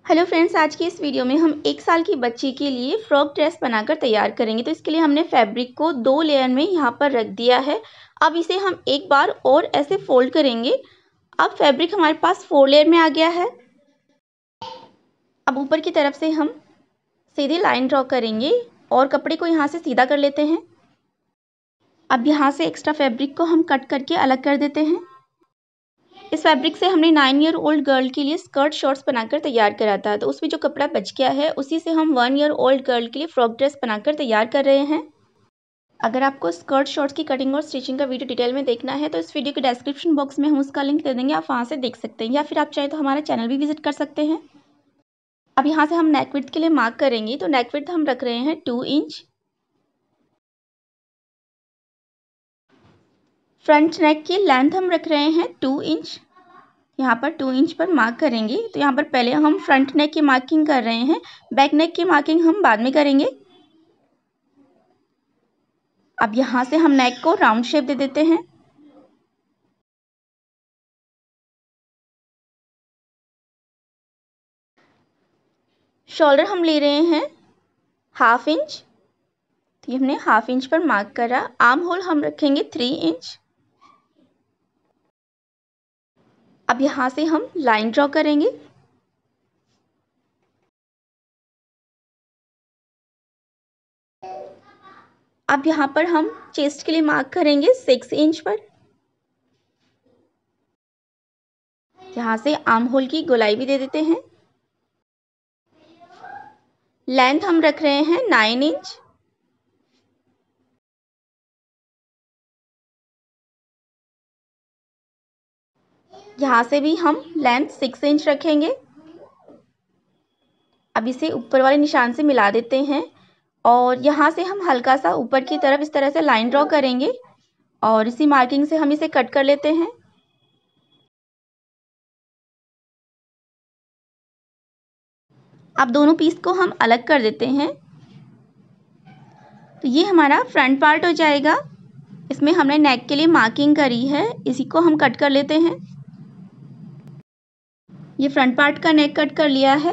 Hello friends, आज की इस वीडियो में हम 1 साल की बच्ची के लिए फ्रॉक ड्रेस बनाकर तैयार करेंगे। तो इसके लिए हमने फैब्रिक को 2 लेयर में यहाँ पर रख दिया है। अब इसे हम एक बार और ऐसे फोल्ड करेंगे। अब फैब्रिक हमारे पास 4 लेयर में आ गया है। अब ऊपर की तरफ से हम सीधी लाइन ड्रॉ करेंगे और कपड़े को यहाँ से सीधा कर लेते हैं। अब यहाँ से एक्स्ट्रा फैब्रिक को हम कट करके अलग कर देते हैं। इस फैब्रिक से हमने 9 ईयर ओल्ड गर्ल के लिए स्कर्ट शॉर्ट्स बनाकर तैयार करा था। तो उसमें जो कपड़ा बच गया है उसी से हम 1 ईयर ओल्ड गर्ल के लिए फ्रॉक ड्रेस बनाकर तैयार कर रहे हैं। अगर आपको स्कर्ट शॉर्ट्स की कटिंग और स्टिचिंग का वीडियो डिटेल में देखना है तो इस वीडियो के डिस्क्रिप्शन बॉक्स में हम उसका लिंक दे देंगे, आप वहाँ से देख सकते हैं, या फिर आप चाहे तो हमारा चैनल भी विजिट कर सकते हैं। अब यहाँ से हम नेक विड्थ के लिए मार्क करेंगे। तो नेक विड्थ हम रख रहे हैं 2 इंच। फ्रंट नेक की लेंथ हम रख रहे हैं 2 इंच। यहाँ पर 2 इंच पर मार्क करेंगे। तो यहाँ पर पहले हम फ्रंट नेक की मार्किंग कर रहे हैं, बैक नेक की मार्किंग हम बाद में करेंगे। अब यहाँ से हम नेक को राउंड शेप दे देते हैं। शोल्डर हम ले रहे हैं 1/2 इंच। तो ये हमने 1/2 इंच पर मार्क करा। आर्म होल हम रखेंगे 3 इंच। अब यहाँ से हम लाइन ड्रॉ करेंगे। अब यहाँ पर हम चेस्ट के लिए मार्क करेंगे 6 इंच पर। यहाँ से आर्म होल की गोलाई भी दे देते हैं। लेंथ हम रख रहे हैं 9 इंच। यहाँ से भी हम लेंथ 6 इंच रखेंगे। अब इसे ऊपर वाले निशान से मिला देते हैं और यहाँ से हम हल्का सा ऊपर की तरफ इस तरह से लाइन ड्रॉ करेंगे और इसी मार्किंग से हम इसे कट कर लेते हैं। अब दोनों पीस को हम अलग कर देते हैं। तो ये हमारा फ्रंट पार्ट हो जाएगा। इसमें हमने नेक के लिए मार्किंग करी है, इसी को हम कट कर लेते हैं। ये फ्रंट पार्ट का नेक कट कर लिया है।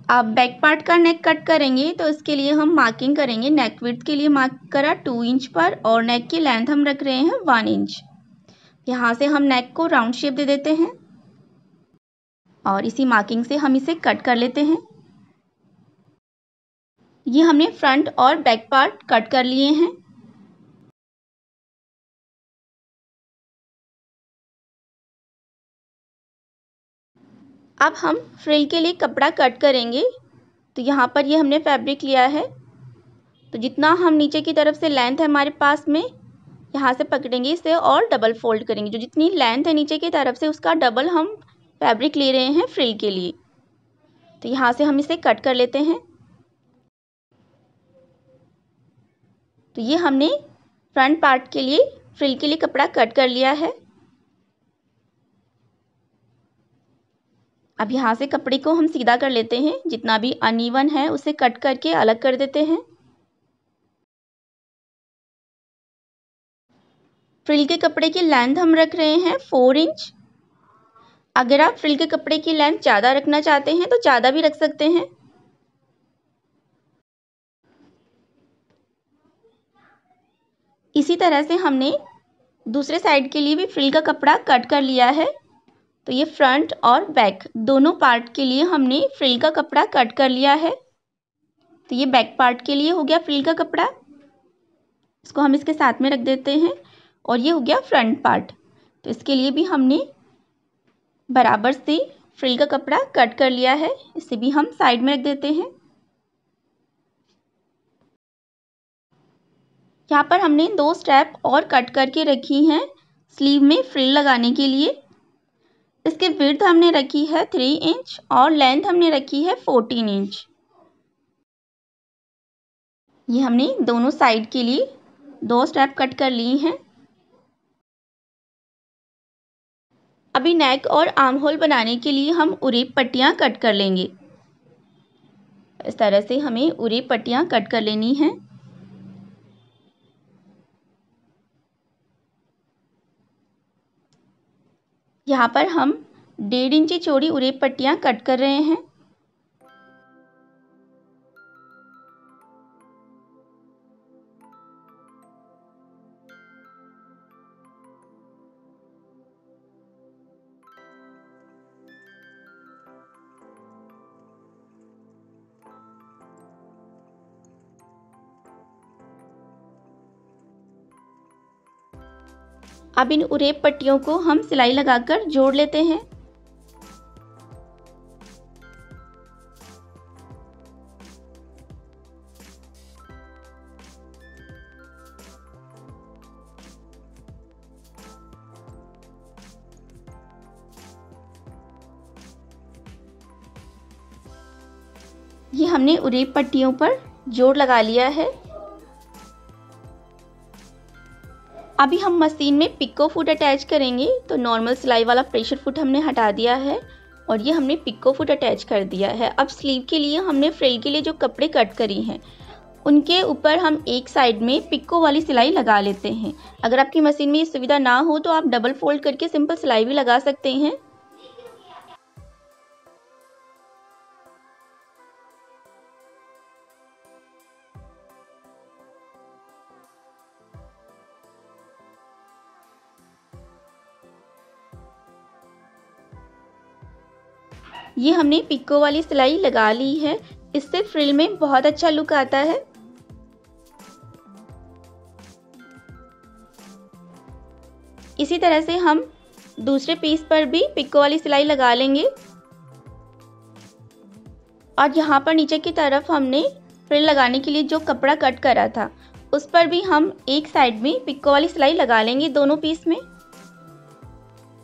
अब बैक पार्ट का नेक कट करेंगे। तो इसके लिए हम मार्किंग करेंगे। नेक विड्थ के लिए मार्क करा 2 इंच पर और नेक की लेंथ हम रख रहे हैं 1 इंच। यहाँ से हम नेक को राउंड शेप दे देते हैं और इसी मार्किंग से हम इसे कट कर लेते हैं। ये हमने फ्रंट और बैक पार्ट कट कर लिए हैं। अब हम फ्रिल के लिए कपड़ा कट करेंगे। तो यहाँ पर ये हमने फैब्रिक लिया है। तो जितना हम नीचे की तरफ से लेंथ है हमारे पास में, यहाँ से पकड़ेंगे इसे और डबल फोल्ड करेंगे। जो जितनी लेंथ है नीचे की तरफ से उसका डबल हम फैब्रिक ले रहे हैं फ्रिल के लिए। तो यहाँ से हम इसे कट कर लेते हैं। तो ये हमने फ्रंट पार्ट के लिए फ्रिल के लिए कपड़ा कट कर लिया है। अब यहाँ से कपड़े को हम सीधा कर लेते हैं। जितना भी अनइवन है उसे कट करके अलग कर देते हैं। फ्रिल के कपड़े की लेंथ हम रख रहे हैं 4 इंच। अगर आप फ्रिल के कपड़े की लेंथ ज़्यादा रखना चाहते हैं तो ज़्यादा भी रख सकते हैं। इसी तरह से हमने दूसरे साइड के लिए भी फ्रिल का कपड़ा कट कर लिया है। तो ये फ्रंट और बैक दोनों पार्ट के लिए हमने फ्रिल का कपड़ा कट कर लिया है। तो ये बैक पार्ट के लिए हो गया फ्रिल का कपड़ा, इसको हम इसके साथ में रख देते हैं। और ये हो गया फ्रंट पार्ट। तो इसके लिए भी हमने बराबर से फ्रिल का कपड़ा कट कर लिया है, इसे भी हम साइड में रख देते हैं। यहाँ पर हमने 2 स्टेप और कट करके रखी हैं स्लीव में फ्रिल लगाने के लिए। इसकी विड्थ हमने रखी है 3 इंच और लेंथ हमने रखी है 14 इंच। ये हमने दोनों साइड के लिए 2 स्टेप कट कर लिए हैं। अभी नेक और आर्म होल बनाने के लिए हम उरेप पट्टियाँ कट कर लेंगे। इस तरह से हमें उरेप पट्टियाँ कट कर लेनी हैं। यहाँ पर हम 1.5 इंची चौड़ी उरेप पट्टियाँ कट कर रहे हैं। अब इन उरेब पट्टियों को हम सिलाई लगाकर जोड़ लेते हैं। ये हमने उरेब पट्टियों पर जोड़ लगा लिया है। अभी हम मशीन में पिको फुट अटैच करेंगे। तो नॉर्मल सिलाई वाला प्रेशर फुट हमने हटा दिया है और ये हमने पिको फुट अटैच कर दिया है। अब स्लीव के लिए हमने फ्रिल के लिए जो कपड़े कट करी हैं उनके ऊपर हम एक साइड में पिको वाली सिलाई लगा लेते हैं। अगर आपकी मशीन में ये सुविधा ना हो तो आप डबल फोल्ड करके सिंपल सिलाई भी लगा सकते हैं। ये हमने पिको वाली सिलाई लगा ली है। इससे फ्रिल में बहुत अच्छा लुक आता है। इसी तरह से हम दूसरे पीस पर भी पिको वाली सिलाई लगा लेंगे। और यहाँ पर नीचे की तरफ हमने फ्रिल लगाने के लिए जो कपड़ा कट करा था उस पर भी हम एक साइड में पिको वाली सिलाई लगा लेंगे दोनों पीस में।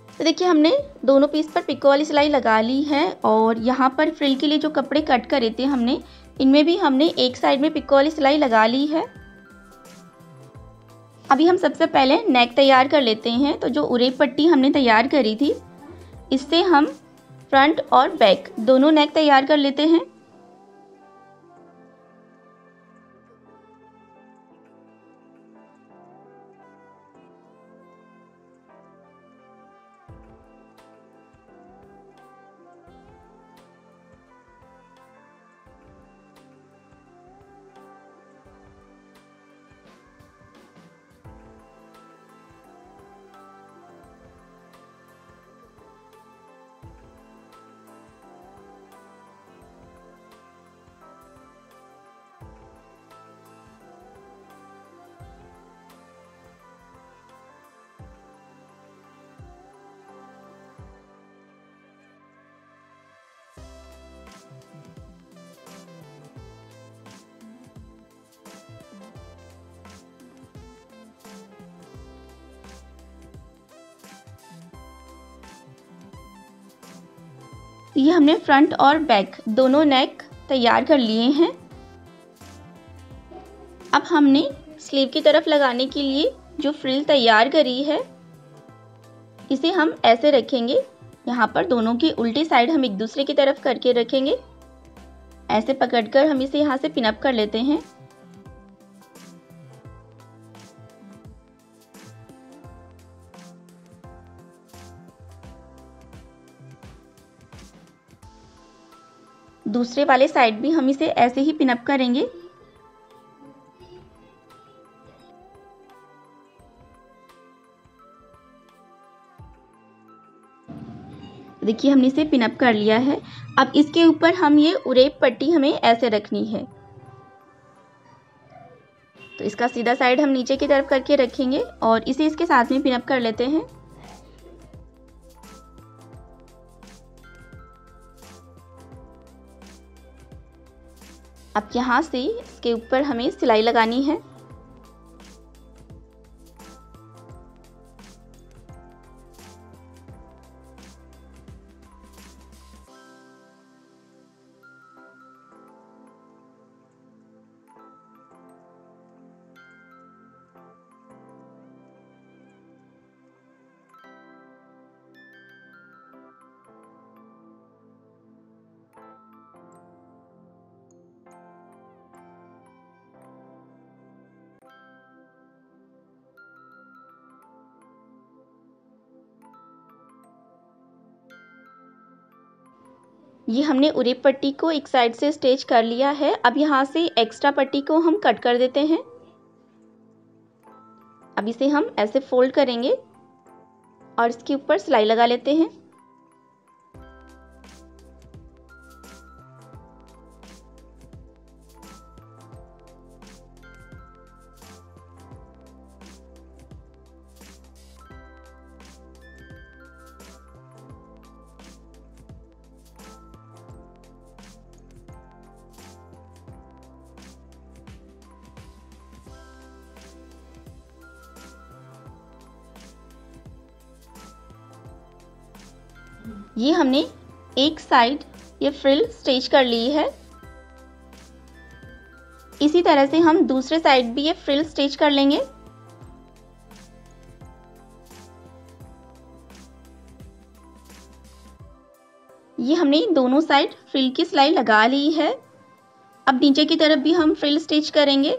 तो देखिए हमने दोनों पीस पर पिको वाली सिलाई लगा ली है और यहाँ पर फ्रिल के लिए जो कपड़े कट करे थे हमने इनमें भी हमने एक साइड में पिको वाली सिलाई लगा ली है। अभी हम सबसे पहले नेक तैयार कर लेते हैं। तो जो उरेब पट्टी हमने तैयार करी थी इससे हम फ्रंट और बैक दोनों नेक तैयार कर लेते हैं। ये हमने फ्रंट और बैक दोनों नेक तैयार कर लिए हैं। अब हमने स्लीव की तरफ लगाने के लिए जो फ्रिल तैयार करी है इसे हम ऐसे रखेंगे। यहाँ पर दोनों की उल्टी साइड हम एक दूसरे की तरफ करके रखेंगे। ऐसे पकड़कर हम इसे यहाँ से पिनअप कर लेते हैं। दूसरे वाले साइड भी हम इसे ऐसे ही पिनअप करेंगे। देखिए हमने इसे पिनअप कर लिया है। अब इसके ऊपर हम ये उरेब पट्टी हमें ऐसे रखनी है। तो इसका सीधा साइड हम नीचे की तरफ करके रखेंगे और इसे इसके साथ में पिनअप कर लेते हैं। अब यहाँ से इसके ऊपर हमें सिलाई लगानी है। ये हमने उरेब पट्टी को एक साइड से स्टिच कर लिया है। अब यहाँ से एक्स्ट्रा पट्टी को हम कट कर देते हैं। अब इसे हम ऐसे फोल्ड करेंगे और इसके ऊपर सिलाई लगा लेते हैं। ये हमने एक साइड ये फ्रिल स्टिच कर ली है। इसी तरह से हम दूसरे साइड भी ये फ्रिल स्टिच कर लेंगे। ये हमने दोनों साइड फ्रिल की सिलाई लगा ली है। अब नीचे की तरफ भी हम फ्रिल स्टिच करेंगे।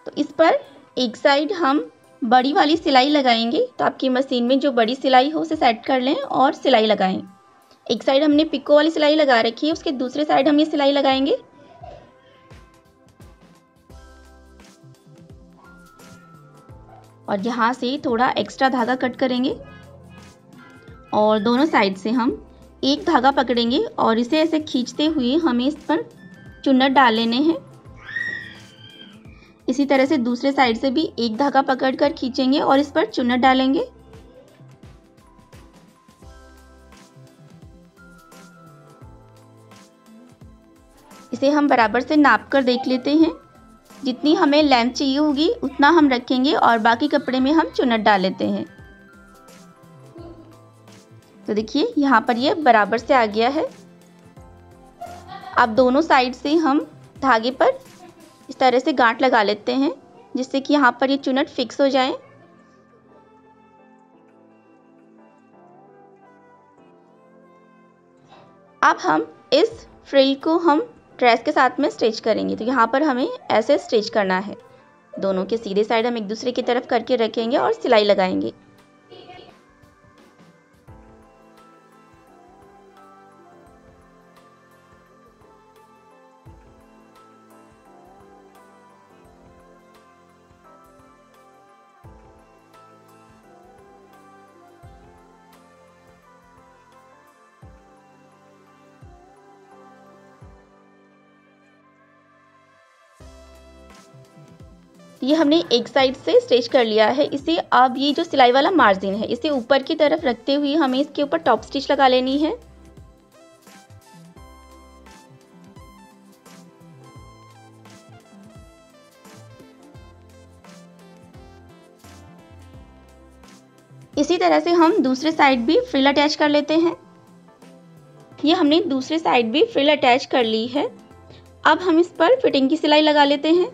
तो इस पर एक साइड हम बड़ी वाली सिलाई लगाएंगे। तो आपकी मशीन में जो बड़ी सिलाई हो उसे सेट कर लें और सिलाई लगाएं। एक साइड हमने पिको वाली सिलाई लगा रखी है, उसके दूसरे साइड हम ये सिलाई लगाएंगे। और यहाँ से थोड़ा एक्स्ट्रा धागा कट करेंगे और दोनों साइड से हम एक धागा पकड़ेंगे और इसे ऐसे खींचते हुए हमें इस पर चुन्नट डाल लेने हैं। इसी तरह से दूसरे साइड से भी एक धागा पकड़कर खींचेंगे और इस पर चुन्नट डालेंगे। इसे हम बराबर से नाप कर देख लेते हैं। जितनी हमें लेंथ चाहिए होगी उतना हम रखेंगे और बाकी कपड़े में हम चुन्नट डाल लेते हैं। तो देखिए यहाँ पर ये बराबर से आ गया है। अब दोनों साइड से हम धागे पर इस तरह से गांठ लगा लेते हैं जिससे कि यहाँ पर ये चुन्नट फिक्स हो जाए। अब हम इस फ्रिल को हम ड्रेस के साथ में स्टिच करेंगे। तो यहाँ पर हमें ऐसे स्टिच करना है। दोनों के सीधे साइड हम एक दूसरे की तरफ करके रखेंगे और सिलाई लगाएंगे। ये हमने एक साइड से स्टिच कर लिया है। इसे अब ये जो सिलाई वाला मार्जिन है इसे ऊपर की तरफ रखते हुए हमें इसके ऊपर टॉप स्टिच लगा लेनी है। इसी तरह से हम दूसरे साइड भी फ्रिल अटैच कर लेते हैं। ये हमने दूसरे साइड भी फ्रिल अटैच कर ली है। अब हम इस पर फिटिंग की सिलाई लगा लेते हैं।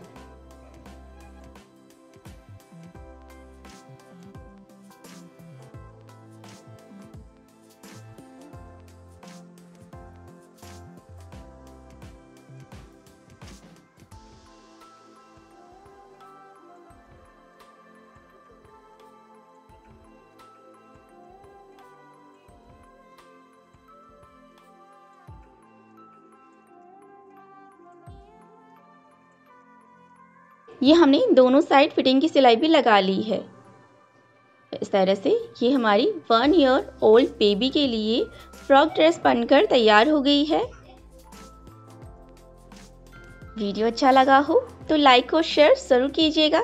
ये हमने दोनों साइड फिटिंग की सिलाई भी लगा ली है। इस तरह से ये हमारी 1 ईयर ओल्ड बेबी के लिए फ्रॉक ड्रेस बनकर तैयार हो गई है। वीडियो अच्छा लगा हो तो लाइक और शेयर ज़रूर कीजिएगा।